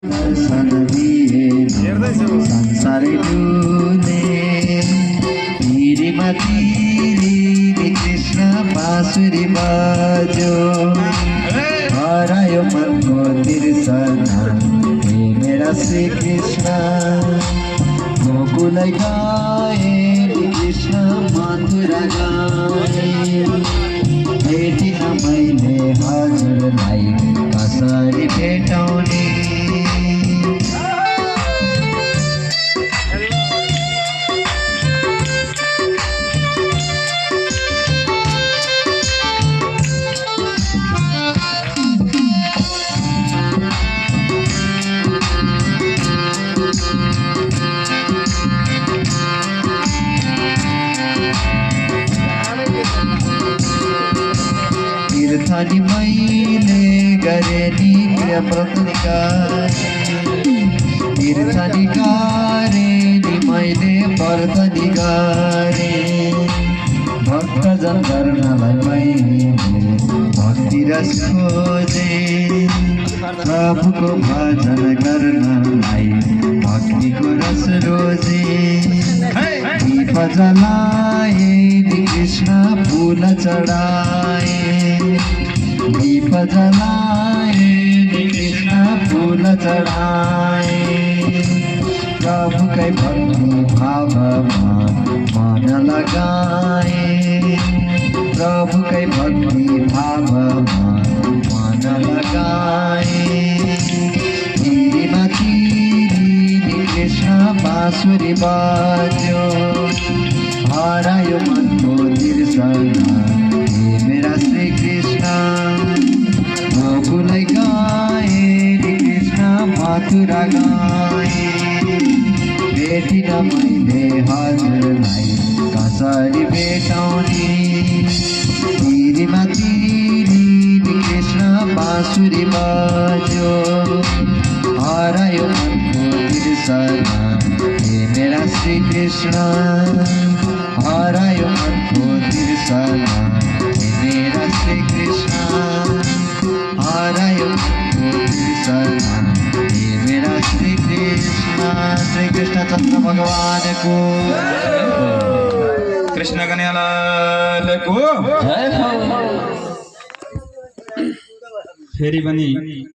दर्शन दिए संसारै डुले तिरीमा तिरी कृष्ण बाँसुरी बज्यो हरायो मनको तिर्सना हे मेरा श्री कृष्ण गोकुलै गए कृष्ण मथुरा गए भेटिन मैले हजुरलाई कसरी भेटाउने तीर्थनी मैले गरे नि प्रिय तीर्थनी गरे नि मैले व्रतनी गरे भक्तजन गर्नलाई मैले भक्ति रस खोजे प्रभुको भजन गर्नलाई भक्तिको रस रोजे दीप जलाए कृष्ण फूल चढ़ाए दीप जलाए कृष्ण फूल चढ़ाए प्रभुकै भक्ति भावमा मन लगाए प्रभुकै भक्ति भावमा मन लगाए तिरीमा तिरी कृष्ण बाँसुरी बज्यो हरायो मनको तिर्सना हे मेरा श्री कृष्ण गोकुलै गए कृष्ण मथुरा गए भेटिन मैले हजुरलाई कसरी भेटाउने तिरीमा तिरी कृष्ण बाँसुरी बज्यो हरायो मनको तिर्सना हे मेरा श्री कृष्ण हरायो मनको तिर्सना हे मेरा श्री कृष्ण हरायो मनको तिर्सना हे मेरा श्री कृष्ण। श्री कृष्ण चन्द्र भगवान को कृष्ण कन्हैयालाल को फेरि पनि